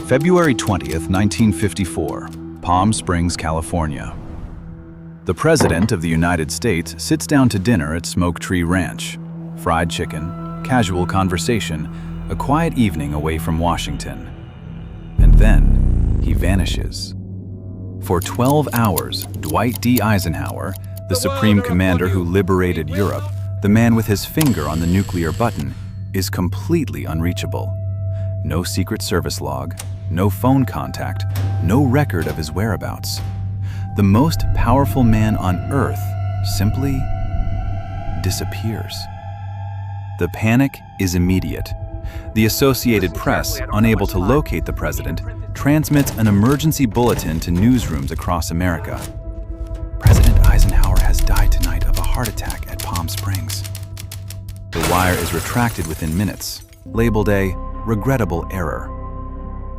February 20th, 1954, Palm Springs, California. The President of the United States sits down to dinner at Smoke Tree Ranch. Fried chicken, casual conversation, a quiet evening away from Washington. And then, he vanishes. For 12 hours, Dwight D. Eisenhower, the Supreme Commander who liberated Europe, the man with his finger on the nuclear button, is completely unreachable. No Secret Service log, no phone contact, no record of his whereabouts. The most powerful man on Earth simply disappears. The panic is immediate. The Associated Press, unable to locate the president, transmits an emergency bulletin to newsrooms across America. President Eisenhower has died tonight of a heart attack at Palm Springs. The wire is retracted within minutes, labeled a regrettable error.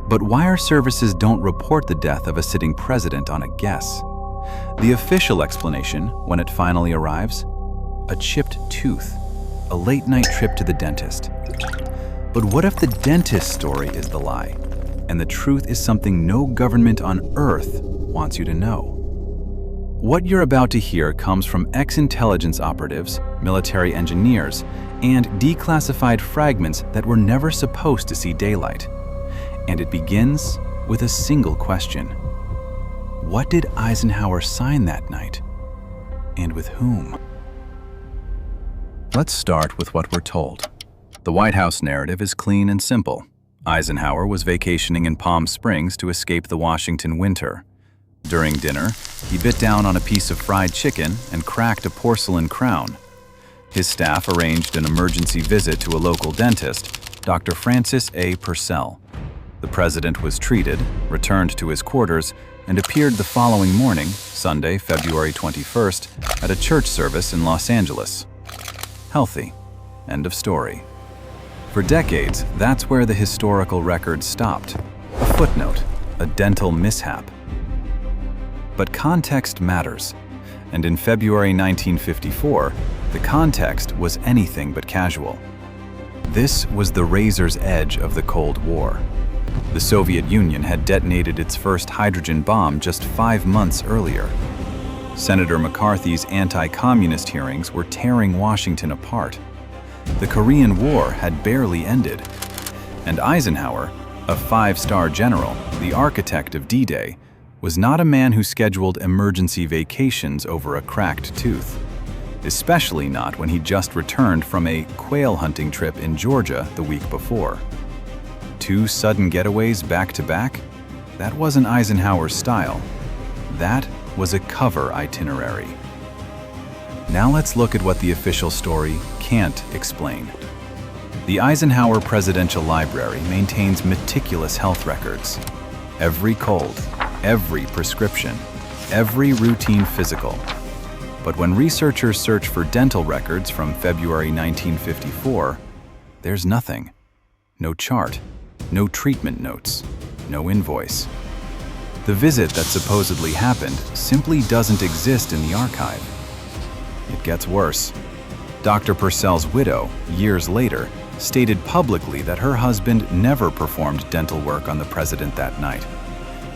But wire services don't report the death of a sitting president on a guess. The official explanation, when it finally arrives, a chipped tooth, a late-night trip to the dentist. But what if the dentist story is the lie, and the truth is something no government on Earth wants you to know? What you're about to hear comes from ex-intelligence operatives, military engineers, and declassified fragments that were never supposed to see daylight. And it begins with a single question. What did Eisenhower sign that night? And with whom? Let's start with what we're told. The White House narrative is clean and simple. Eisenhower was vacationing in Palm Springs to escape the Washington winter. During dinner, he bit down on a piece of fried chicken and cracked a porcelain crown. His staff arranged an emergency visit to a local dentist, Dr. Francis A. Purcell. The president was treated, returned to his quarters, and appeared the following morning, Sunday, February 21st, at a church service in Los Angeles. Healthy. End of story. For decades, that's where the historical record stopped. A footnote, a dental mishap. But context matters, and in February 1954, the context was anything but casual. This was the razor's edge of the Cold War. The Soviet Union had detonated its first hydrogen bomb just 5 months earlier. Senator McCarthy's anti-communist hearings were tearing Washington apart. The Korean War had barely ended. And Eisenhower, a 5-star general, the architect of D-Day, was not a man who scheduled emergency vacations over a cracked tooth. Especially not when he just returned from a quail hunting trip in Georgia the week before. 2 sudden getaways back-to-back? That wasn't Eisenhower's style. That was a cover itinerary. Now let's look at what the official story can't explain. The Eisenhower Presidential Library maintains meticulous health records. Every cold, every prescription, every routine physical. But when researchers search for dental records from February 1954, there's nothing. No chart, no treatment notes, no invoice. The visit that supposedly happened simply doesn't exist in the archive. It gets worse. Dr. Purcell's widow, years later, stated publicly that her husband never performed dental work on the president that night.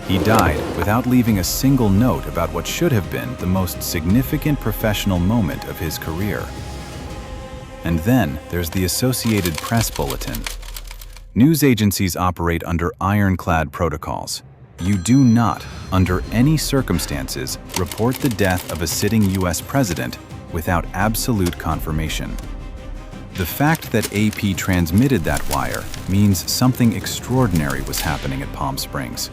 He died without leaving a single note about what should have been the most significant professional moment of his career. And then there's the Associated Press Bulletin. News agencies operate under ironclad protocols. You do not, under any circumstances, report the death of a sitting U.S. president without absolute confirmation. The fact that AP transmitted that wire means something extraordinary was happening at Palm Springs.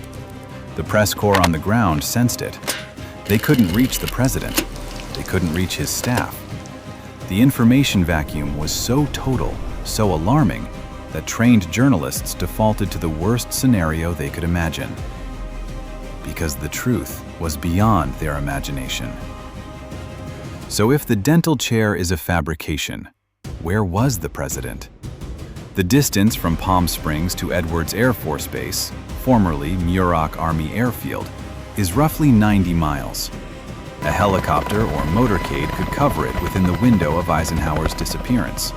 The press corps on the ground sensed it. They couldn't reach the president. They couldn't reach his staff. The information vacuum was so total, so alarming, that trained journalists defaulted to the worst scenario they could imagine. Because the truth was beyond their imagination. So if the dental chair is a fabrication, where was the president? The distance from Palm Springs to Edwards Air Force Base, formerly Muroc Army Airfield, is roughly 90 miles. A helicopter or motorcade could cover it within the window of Eisenhower's disappearance.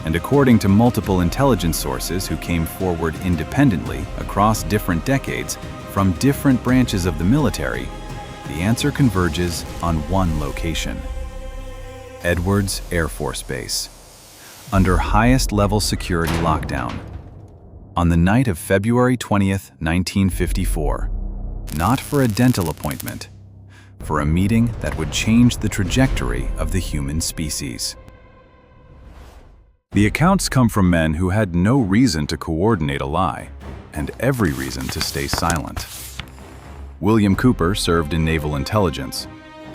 And according to multiple intelligence sources who came forward independently across different decades from different branches of the military, the answer converges on one location: Edwards Air Force Base, under highest level security lockdown. On the night of February 20th, 1954, not for a dental appointment, for a meeting that would change the trajectory of the human species. The accounts come from men who had no reason to coordinate a lie, and every reason to stay silent. William Cooper served in naval intelligence.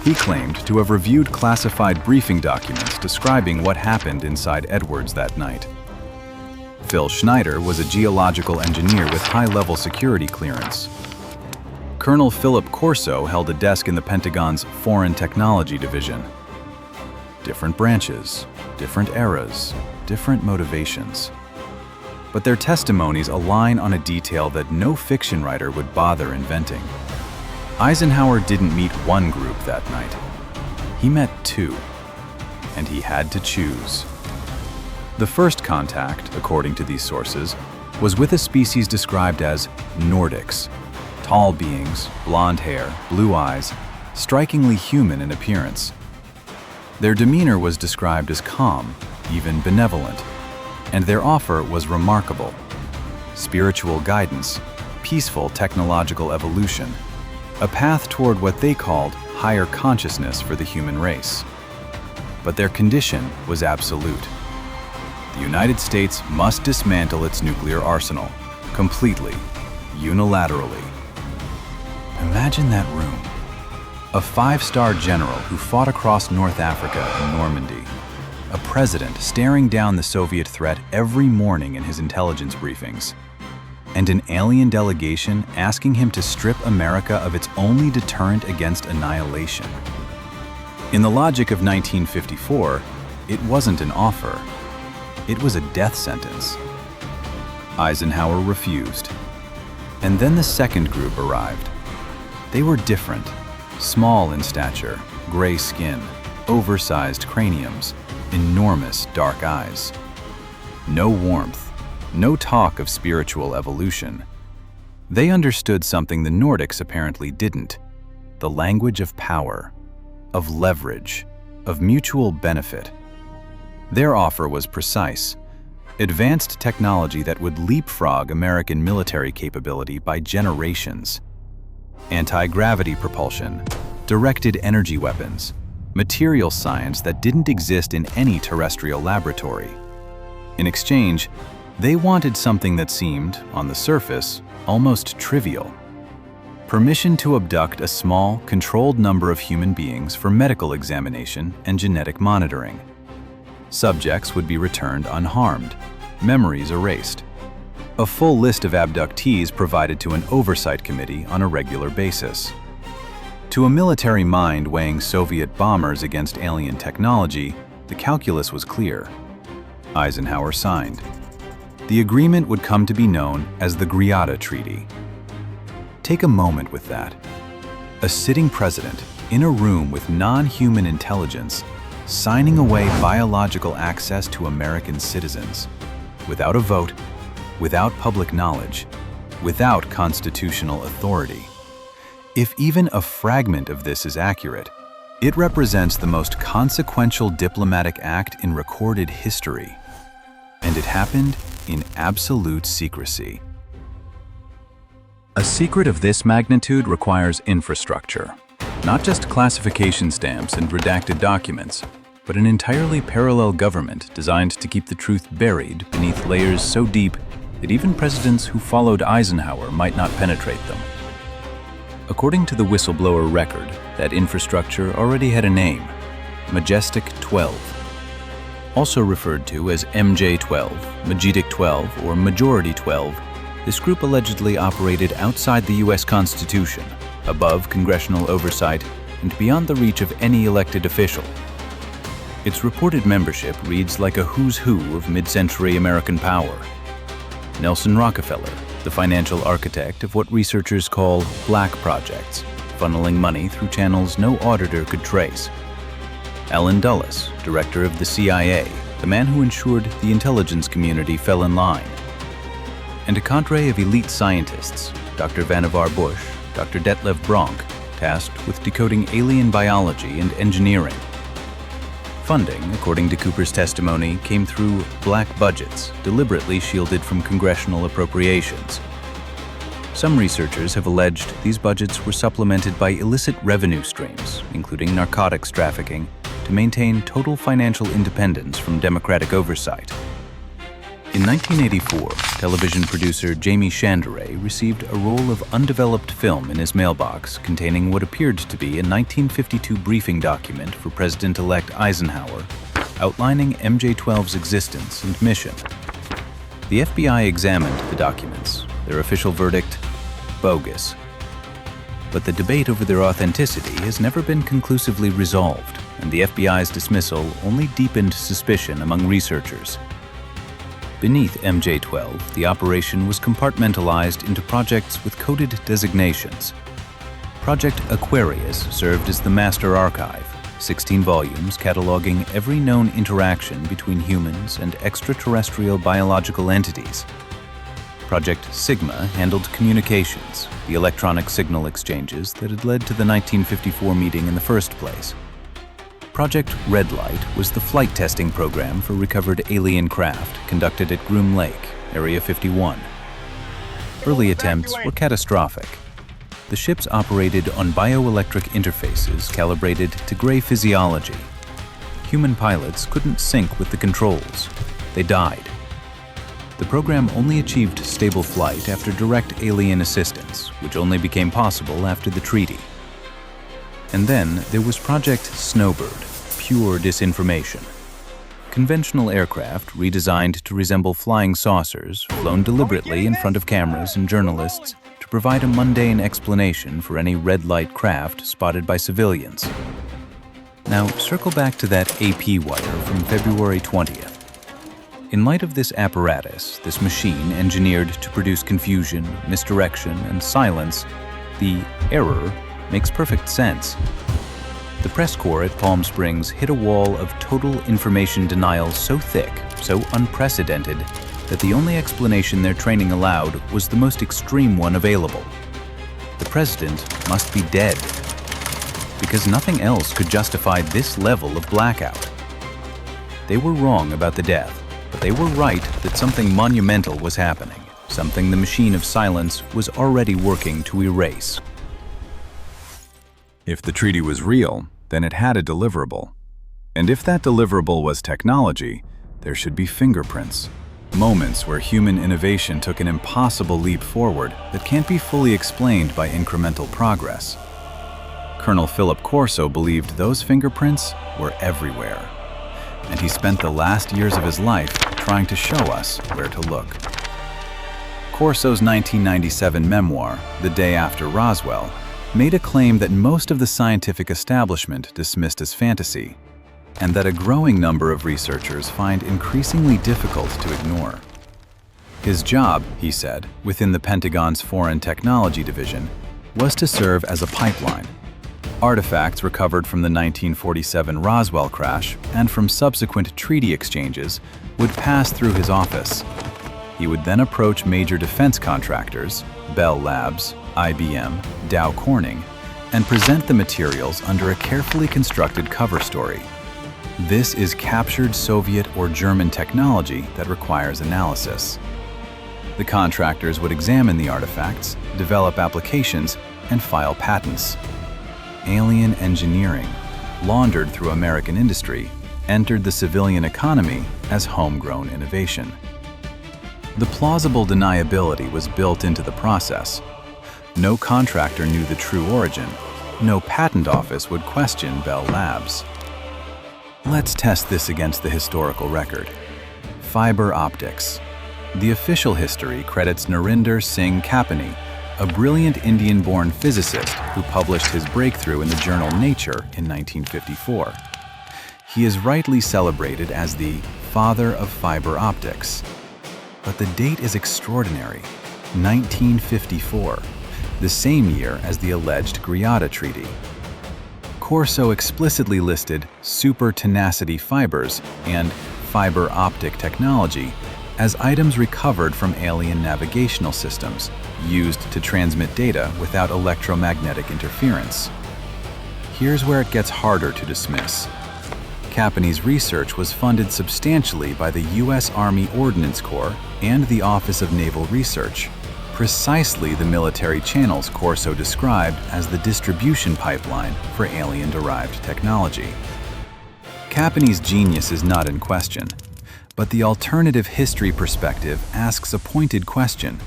He claimed to have reviewed classified briefing documents describing what happened inside Edwards that night. Phil Schneider was a geological engineer with high-level security clearance. Colonel Philip Corso held a desk in the Pentagon's Foreign Technology Division. Different branches, different eras, different motivations. But their testimonies align on a detail that no fiction writer would bother inventing. Eisenhower didn't meet one group that night. He met two, and he had to choose. The first contact, according to these sources, was with a species described as Nordics, tall beings, blonde hair, blue eyes, strikingly human in appearance. Their demeanor was described as calm, even benevolent, and their offer was remarkable: spiritual guidance, peaceful technological evolution, a path toward what they called higher consciousness for the human race. But their condition was absolute. The United States must dismantle its nuclear arsenal, completely, unilaterally. Imagine that room. A five-star general who fought across North Africa in Normandy. A president staring down the Soviet threat every morning in his intelligence briefings. And an alien delegation asking him to strip America of its only deterrent against annihilation. In the logic of 1954, it wasn't an offer. It was a death sentence. Eisenhower refused. And then the second group arrived. They were different. Small in stature, gray skin, oversized craniums, enormous dark eyes. No warmth, no talk of spiritual evolution. They understood something the Nordics apparently didn't: the language of power, of leverage, of mutual benefit. Their offer was precise: advanced technology that would leapfrog American military capability by generations. Anti-gravity propulsion, directed energy weapons, material science that didn't exist in any terrestrial laboratory. In exchange, they wanted something that seemed, on the surface, almost trivial: permission to abduct a small, controlled number of human beings for medical examination and genetic monitoring. Subjects would be returned unharmed, memories erased. A full list of abductees provided to an oversight committee on a regular basis. To a military mind weighing Soviet bombers against alien technology, the calculus was clear. Eisenhower signed. The agreement would come to be known as the Greada Treaty. Take a moment with that. A sitting president in a room with non-human intelligence, signing away biological access to American citizens, without a vote, without public knowledge, without constitutional authority. If even a fragment of this is accurate, it represents the most consequential diplomatic act in recorded history. And it happened in absolute secrecy. A secret of this magnitude requires infrastructure, not just classification stamps and redacted documents, but an entirely parallel government designed to keep the truth buried beneath layers so deep that even presidents who followed Eisenhower might not penetrate them. According to the whistleblower record, that infrastructure already had a name: Majestic 12. Also referred to as MJ-12, Majestic 12, or Majority 12, this group allegedly operated outside the U.S. Constitution, above congressional oversight, and beyond the reach of any elected official. Its reported membership reads like a who's who of mid-century American power. Nelson Rockefeller, the financial architect of what researchers call black projects, funneling money through channels no auditor could trace. Allen Dulles, director of the CIA, the man who ensured the intelligence community fell in line, and a cadre of elite scientists, Dr. Vannevar Bush, Dr. Detlev Bronk, tasked with decoding alien biology and engineering. Funding, according to Cooper's testimony, came through black budgets, deliberately shielded from congressional appropriations. Some researchers have alleged these budgets were supplemented by illicit revenue streams, including narcotics trafficking, to maintain total financial independence from democratic oversight. In 1984, television producer Jamie Chandray received a roll of undeveloped film in his mailbox containing what appeared to be a 1952 briefing document for President-elect Eisenhower outlining MJ-12's existence and mission. The FBI examined the documents. Their official verdict: bogus. But the debate over their authenticity has never been conclusively resolved, and the FBI's dismissal only deepened suspicion among researchers. Beneath MJ-12, the operation was compartmentalized into projects with coded designations. Project Aquarius served as the master archive, 16 volumes cataloging every known interaction between humans and extraterrestrial biological entities. Project Sigma handled communications, the electronic signal exchanges that had led to the 1954 meeting in the first place. Project Red Light was the flight testing program for recovered alien craft conducted at Groom Lake, Area 51. Early attempts were catastrophic. The ships operated on bioelectric interfaces calibrated to gray physiology. Human pilots couldn't sync with the controls. They died. The program only achieved stable flight after direct alien assistance, which only became possible after the treaty. And then there was Project Snowbird, pure disinformation. Conventional aircraft redesigned to resemble flying saucers, flown deliberately in front of cameras and journalists to provide a mundane explanation for any red light craft spotted by civilians. Now, circle back to that AP wire from February 20th. In light of this apparatus, this machine engineered to produce confusion, misdirection, and silence, the error makes perfect sense. The press corps at Palm Springs hit a wall of total information denial so thick, so unprecedented, that the only explanation their training allowed was the most extreme one available. The president must be dead, because nothing else could justify this level of blackout. They were wrong about the death, but they were right that something monumental was happening, something the machine of silence was already working to erase. If the treaty was real, then it had a deliverable. And if that deliverable was technology, there should be fingerprints. Moments where human innovation took an impossible leap forward that can't be fully explained by incremental progress. Colonel Philip Corso believed those fingerprints were everywhere. And he spent the last years of his life trying to show us where to look. Corso's 1997 memoir, The Day After Roswell, made a claim that most of the scientific establishment dismissed as fantasy, and that a growing number of researchers find increasingly difficult to ignore. His job, he said, within the Pentagon's Foreign Technology Division, was to serve as a pipeline. Artifacts recovered from the 1947 Roswell crash and from subsequent treaty exchanges would pass through his office. He would then approach major defense contractors, Bell Labs, IBM, Dow Corning, and present the materials under a carefully constructed cover story. This is captured Soviet or German technology that requires analysis. The contractors would examine the artifacts, develop applications, and file patents. Alien engineering, laundered through American industry, entered the civilian economy as homegrown innovation. The plausible deniability was built into the process. No contractor knew the true origin. No patent office would question Bell Labs. Let's test this against the historical record. Fiber optics. The official history credits Narinder Singh Kapani, a brilliant Indian-born physicist who published his breakthrough in the journal Nature in 1954. He is rightly celebrated as the father of fiber optics. But the date is extraordinary, 1954, the same year as the alleged Greada Treaty. Corso explicitly listed super tenacity fibers and fiber optic technology as items recovered from alien navigational systems used to transmit data without electromagnetic interference. Here's where it gets harder to dismiss. Caponi's research was funded substantially by the U.S. Army Ordnance Corps and the Office of Naval Research, precisely the military channels Corso described as the distribution pipeline for alien-derived technology. Caponi's genius is not in question, but the alternative history perspective asks a pointed question.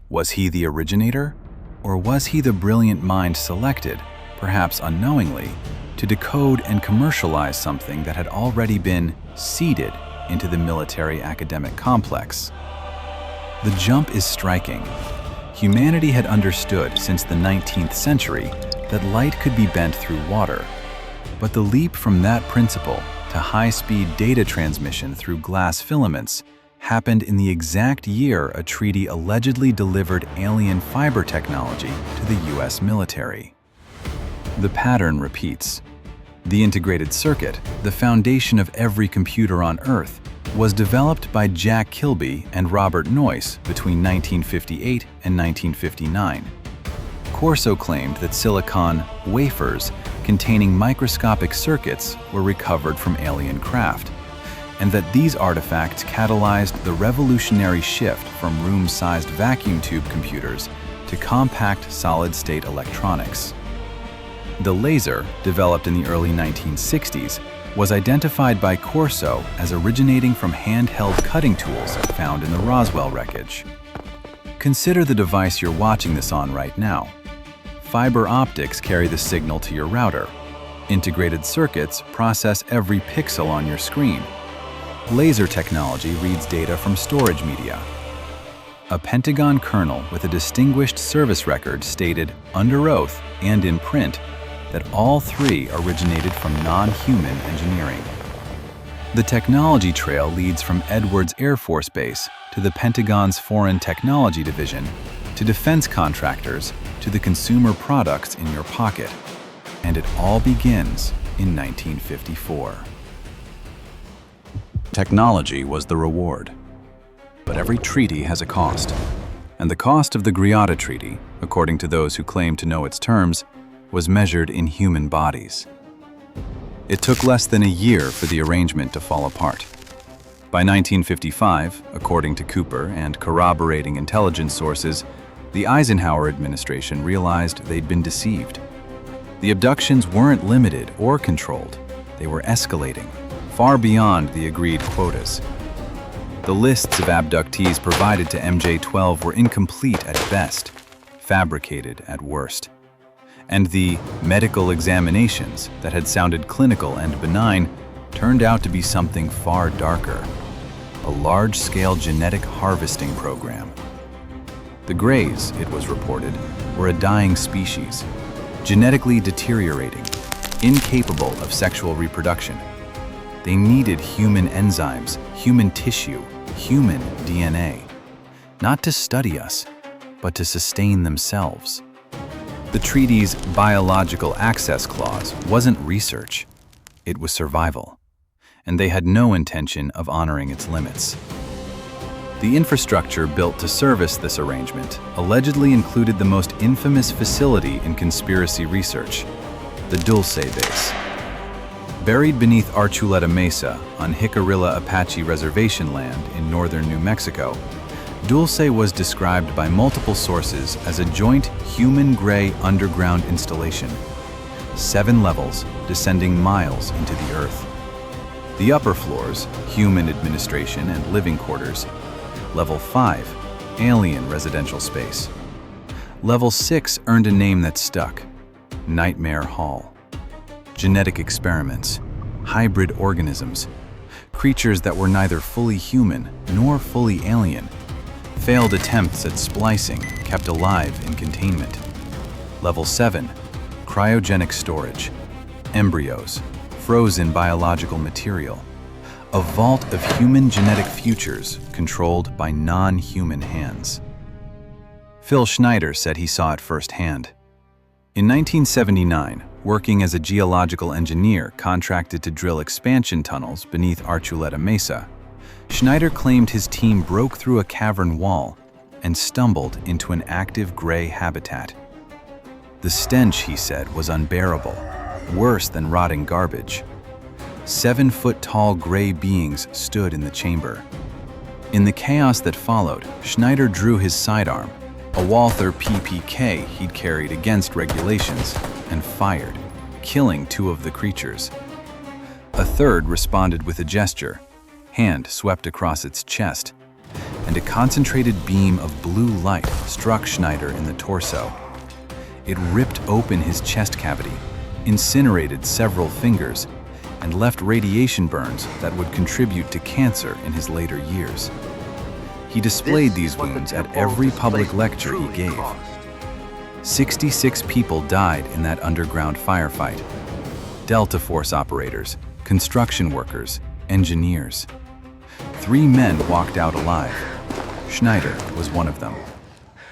Was he the originator, or was he the brilliant mind selected, perhaps unknowingly, to decode and commercialize something that had already been seeded into the military academic complex? The jump is striking. Humanity had understood since the 19th century that light could be bent through water, but the leap from that principle to high-speed data transmission through glass filaments happened in the exact year a treaty allegedly delivered alien fiber technology to the U.S. military. The pattern repeats. The integrated circuit, the foundation of every computer on Earth, was developed by Jack Kilby and Robert Noyce between 1958 and 1959. Corso claimed that silicon wafers containing microscopic circuits were recovered from alien craft, and that these artifacts catalyzed the revolutionary shift from room-sized vacuum tube computers to compact solid-state electronics. The laser, developed in the early 1960s, was identified by Corso as originating from handheld cutting tools found in the Roswell wreckage. Consider the device you're watching this on right now. Fiber optics carry the signal to your router. Integrated circuits process every pixel on your screen. Laser technology reads data from storage media. A Pentagon colonel with a distinguished service record stated under oath and in print that all three originated from non-human engineering. The technology trail leads from Edwards Air Force Base to the Pentagon's Foreign Technology Division, to defense contractors, to the consumer products in your pocket. And it all begins in 1954. Technology was the reward. But every treaty has a cost. And the cost of the Greada Treaty, according to those who claim to know its terms, was measured in human bodies. It took less than a year for the arrangement to fall apart. By 1955, according to Cooper and corroborating intelligence sources, the Eisenhower administration realized they'd been deceived. The abductions weren't limited or controlled. They were escalating, far beyond the agreed quotas. The lists of abductees provided to MJ-12 were incomplete at best, fabricated at worst. And the medical examinations that had sounded clinical and benign turned out to be something far darker, a large-scale genetic harvesting program. The Greys, it was reported, were a dying species, genetically deteriorating, incapable of sexual reproduction. They needed human enzymes, human tissue, human DNA, not to study us, but to sustain themselves. The treaty's biological access clause wasn't research, it was survival, and they had no intention of honoring its limits. The infrastructure built to service this arrangement allegedly included the most infamous facility in conspiracy research, the Dulce base. Buried beneath Archuleta Mesa on Jicarilla Apache Reservation land in northern New Mexico, Dulce was described by multiple sources as a joint human-gray underground installation, 7 levels descending miles into the earth. The upper floors, human administration and living quarters. Level 5, alien residential space. Level 6 earned a name that stuck, Nightmare Hall. Genetic experiments, hybrid organisms, creatures that were neither fully human nor fully alien. Failed attempts at splicing kept alive in containment. Level 7, cryogenic storage, embryos, frozen biological material, a vault of human genetic futures controlled by non-human hands. Phil Schneider said he saw it firsthand. In 1979, working as a geological engineer contracted to drill expansion tunnels beneath Archuleta Mesa, Schneider claimed his team broke through a cavern wall and stumbled into an active gray habitat. The stench, he said, was unbearable, worse than rotting garbage. 7-foot-tall gray beings stood in the chamber. In the chaos that followed, Schneider drew his sidearm, a Walther PPK he'd carried against regulations, and fired, killing 2 of the creatures. A third responded with a gesture, hand swept across its chest, and a concentrated beam of blue light struck Schneider in the torso. It ripped open his chest cavity, incinerated several fingers, and left radiation burns that would contribute to cancer in his later years. He displayed these wounds at every public lecture he gave. 66 people died in that underground firefight. Delta Force operators, construction workers, engineers. 3 men walked out alive. Schneider was one of them.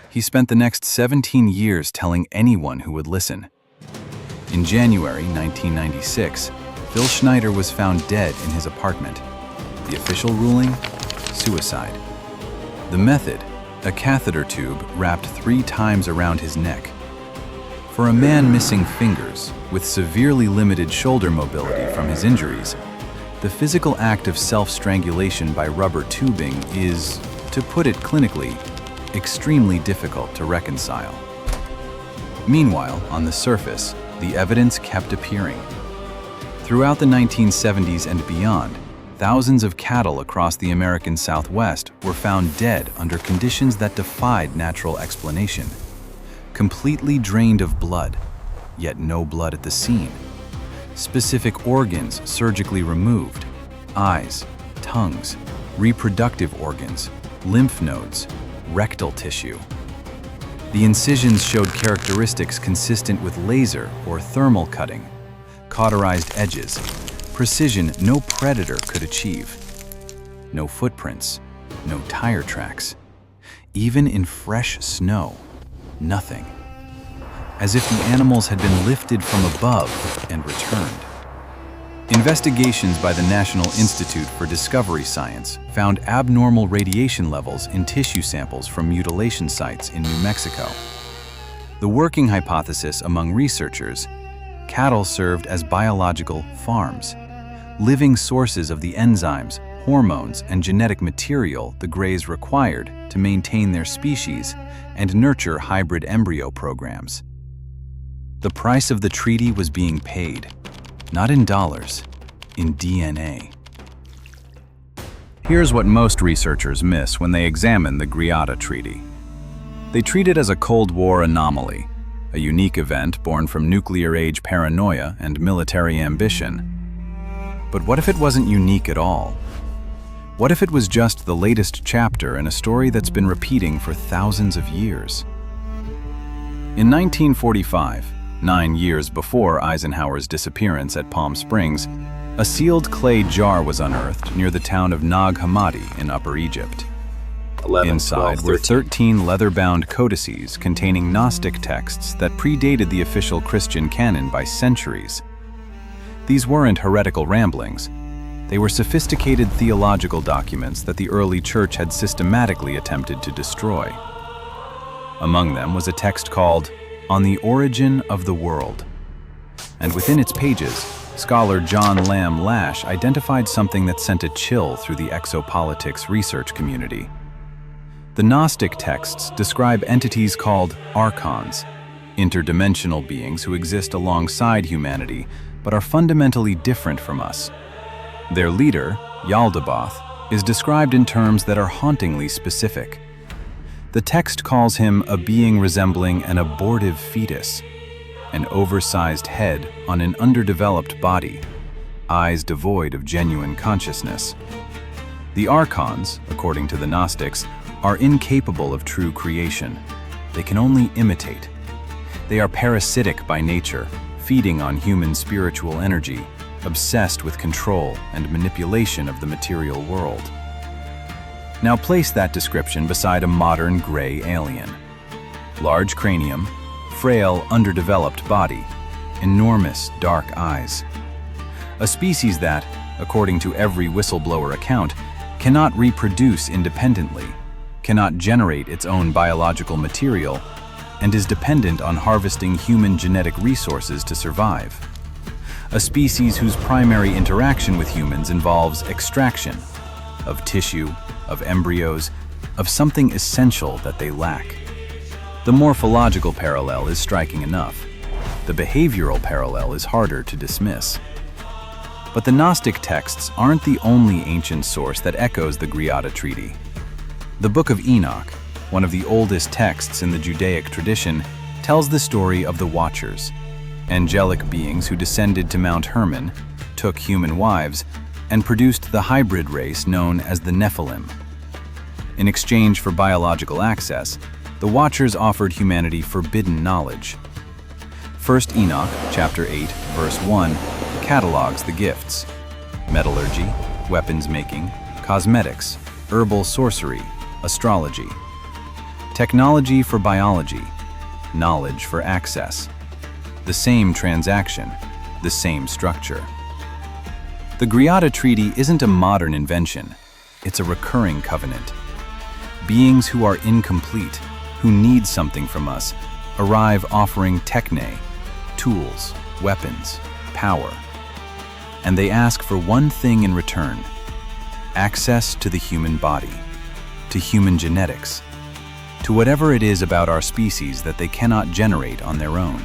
He spent the next 17 years telling anyone who would listen. In January 1996, Phil Schneider was found dead in his apartment. The official ruling? Suicide. The method? A catheter tube wrapped 3 times around his neck. For a man missing fingers, with severely limited shoulder mobility from his injuries, the physical act of self-strangulation by rubber tubing is, to put it clinically, extremely difficult to reconcile. Meanwhile, on the surface, the evidence kept appearing. Throughout the 1970s and beyond, thousands of cattle across the American Southwest were found dead under conditions that defied natural explanation. Completely drained of blood, yet no blood at the scene. Specific organs surgically removed: eyes, tongues, reproductive organs, lymph nodes, rectal tissue. The incisions showed characteristics consistent with laser or thermal cutting, cauterized edges, precision no predator could achieve. No footprints, no tire tracks. Even in fresh snow, nothing. As if the animals had been lifted from above and returned. Investigations by the National Institute for Discovery Science found abnormal radiation levels in tissue samples from mutilation sites in New Mexico. The working hypothesis among researchers: cattle served as biological farms, living sources of the enzymes, hormones, and genetic material the Greys required to maintain their species and nurture hybrid embryo programs. The price of the treaty was being paid, not in dollars, in DNA. Here's what most researchers miss when they examine the Greada Treaty. They treat it as a Cold War anomaly, a unique event born from nuclear-age paranoia and military ambition. But what if it wasn't unique at all? What if it was just the latest chapter in a story that's been repeating for thousands of years? In 1945, 9 years before Eisenhower's disappearance at Palm Springs, a sealed clay jar was unearthed near the town of Nag Hammadi in Upper Egypt. Inside were 13 leather-bound codices containing Gnostic texts that predated the official Christian canon by centuries. These weren't heretical ramblings. They were sophisticated theological documents that the early church had systematically attempted to destroy. Among them was a text called On the Origin of the World. And within its pages, scholar John Lamb Lash identified something that sent a chill through the exopolitics research community. The Gnostic texts describe entities called archons, interdimensional beings who exist alongside humanity but are fundamentally different from us. Their leader, Yaldabaoth, is described in terms that are hauntingly specific. The text calls him a being resembling an abortive fetus, an oversized head on an underdeveloped body, eyes devoid of genuine consciousness. The archons, according to the Gnostics, are incapable of true creation. They can only imitate. They are parasitic by nature, feeding on human spiritual energy, obsessed with control and manipulation of the material world. Now place that description beside a modern gray alien. Large cranium, frail, underdeveloped body, enormous, dark eyes. A species that, according to every whistleblower account, cannot reproduce independently, cannot generate its own biological material, and is dependent on harvesting human genetic resources to survive. A species whose primary interaction with humans involves extraction of tissue, of embryos, of something essential that they lack. The morphological parallel is striking enough. The behavioral parallel is harder to dismiss. But the Gnostic texts aren't the only ancient source that echoes the Greada Treaty. The Book of Enoch, one of the oldest texts in the Judaic tradition, tells the story of the Watchers, angelic beings who descended to Mount Hermon, took human wives, and produced the hybrid race known as the Nephilim. In exchange for biological access, the Watchers offered humanity forbidden knowledge. 1 Enoch, chapter 8, verse 1, catalogs the gifts: metallurgy, weapons making, cosmetics, herbal sorcery, astrology. Technology for biology, knowledge for access. The same transaction, the same structure. The Greada Treaty isn't a modern invention, it's a recurring covenant. Beings who are incomplete, who need something from us, arrive offering techne, tools, weapons, power. And they ask for one thing in return: access to the human body, to human genetics, to whatever it is about our species that they cannot generate on their own.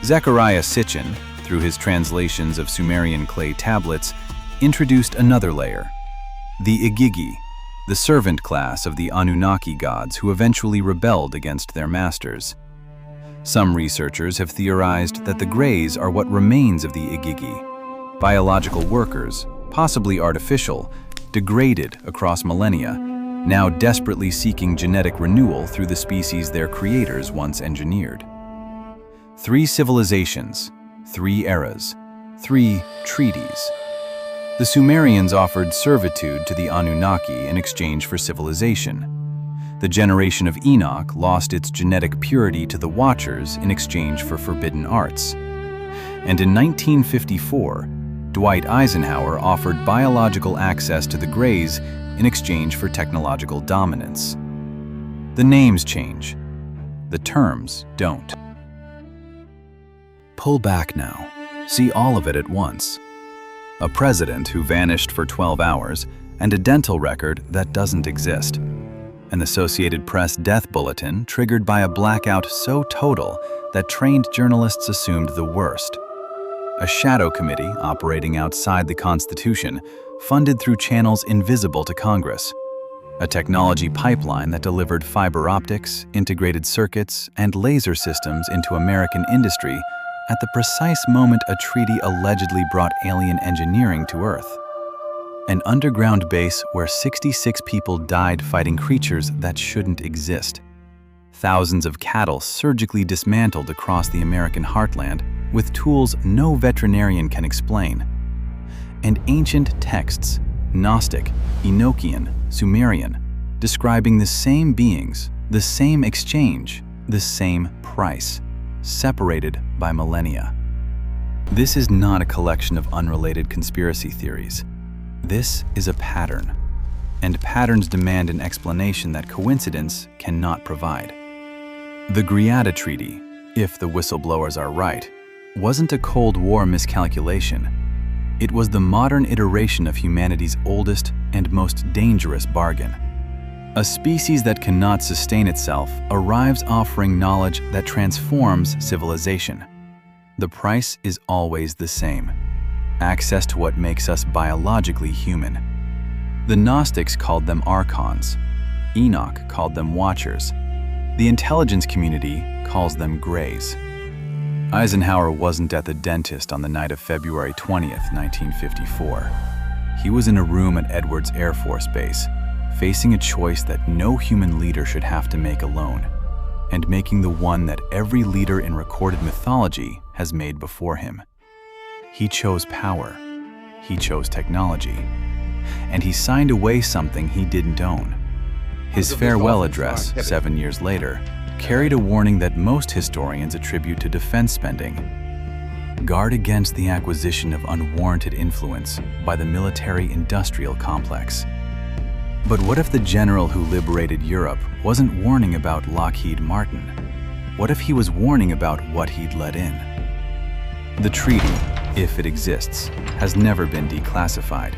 Zechariah Sitchin, through his translations of Sumerian clay tablets, introduced another layer: the Igigi, the servant class of the Anunnaki gods who eventually rebelled against their masters. Some researchers have theorized that the Greys are what remains of the Igigi, biological workers, possibly artificial, degraded across millennia, now desperately seeking genetic renewal through the species their creators once engineered. 3 civilizations, 3 eras, 3 treaties. The Sumerians offered servitude to the Anunnaki in exchange for civilization. The generation of Enoch lost its genetic purity to the Watchers in exchange for forbidden arts. And in 1954, Dwight Eisenhower offered biological access to the Greys in exchange for technological dominance. The names change, the terms don't. Pull back now. See all of it at once. A president who vanished for 12 hours and a dental record that doesn't exist. An Associated Press death bulletin triggered by a blackout so total that trained journalists assumed the worst. A shadow committee operating outside the Constitution, funded through channels invisible to Congress. A technology pipeline that delivered fiber optics, integrated circuits, and laser systems into American industry at the precise moment a treaty allegedly brought alien engineering to Earth. An underground base where 66 people died fighting creatures that shouldn't exist. Thousands of cattle surgically dismantled across the American heartland with tools no veterinarian can explain. And ancient texts, Gnostic, Enochian, Sumerian, describing the same beings, the same exchange, the same price, separated by millennia. This is not a collection of unrelated conspiracy theories. This is a pattern, and patterns demand an explanation that coincidence cannot provide. The Greada Treaty, if the whistleblowers are right, wasn't a Cold War miscalculation. It was the modern iteration of humanity's oldest and most dangerous bargain. A species that cannot sustain itself arrives offering knowledge that transforms civilization. The price is always the same: access to what makes us biologically human. The Gnostics called them archons. Enoch called them watchers. The intelligence community calls them Greys. Eisenhower wasn't at the dentist on the night of February 20th, 1954. He was in a room at Edwards Air Force Base, facing a choice that no human leader should have to make alone, and making the one that every leader in recorded mythology has made before him. He chose power, he chose technology, and he signed away something he didn't own. His farewell address 7 years later carried a warning that most historians attribute to defense spending. Guard against the acquisition of unwarranted influence by the military-industrial complex. But what if the general who liberated Europe wasn't warning about Lockheed Martin? What if he was warning about what he'd let in? The treaty, if it exists, has never been declassified.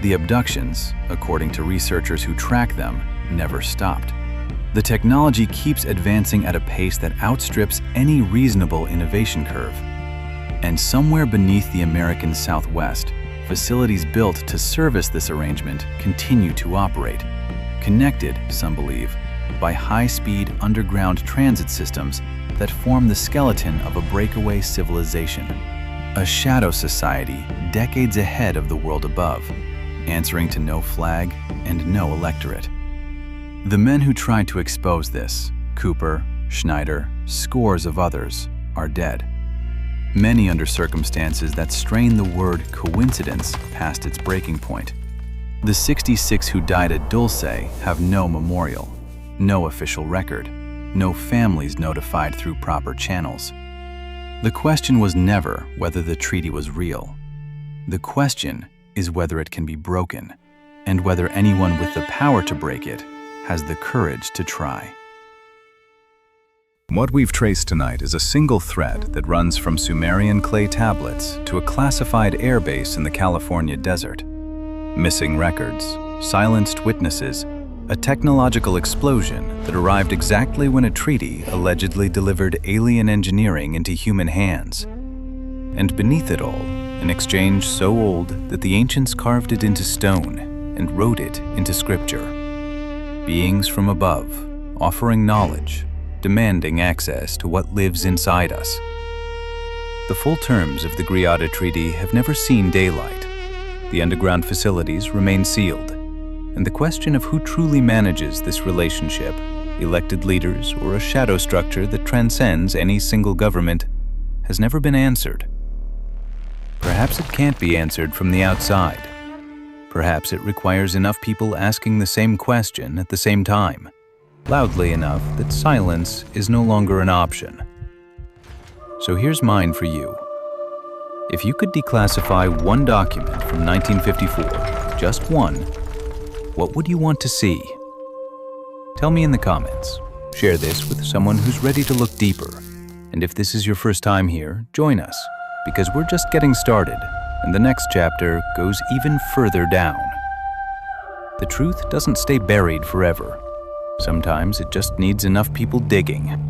The abductions, according to researchers who track them, never stopped. The technology keeps advancing at a pace that outstrips any reasonable innovation curve. And somewhere beneath the American Southwest, facilities built to service this arrangement continue to operate, connected, some believe, by high-speed underground transit systems that form the skeleton of a breakaway civilization, a shadow society decades ahead of the world above, answering to no flag and no electorate. The men who tried to expose this, Cooper, Schneider, scores of others, are dead. Many under circumstances that strain the word coincidence past its breaking point. The 66 who died at Dulce have no memorial, no official record, no families notified through proper channels. The question was never whether the treaty was real. The question is whether it can be broken, and whether anyone with the power to break it has the courage to try. What we've traced tonight is a single thread that runs from Sumerian clay tablets to a classified airbase in the California desert. Missing records, silenced witnesses, a technological explosion that arrived exactly when a treaty allegedly delivered alien engineering into human hands. And beneath it all, an exchange so old that the ancients carved it into stone and wrote it into scripture. Beings from above, offering knowledge, demanding access to what lives inside us. The full terms of the Greada Treaty have never seen daylight. The underground facilities remain sealed, and the question of who truly manages this relationship, elected leaders or a shadow structure that transcends any single government, has never been answered. Perhaps it can't be answered from the outside. Perhaps it requires enough people asking the same question at the same time, loudly enough that silence is no longer an option. So here's mine for you. If you could declassify one document from 1954, just one, what would you want to see? Tell me in the comments. Share this with someone who's ready to look deeper. And if this is your first time here, join us, because we're just getting started, and the next chapter goes even further down. The truth doesn't stay buried forever. Sometimes it just needs enough people digging.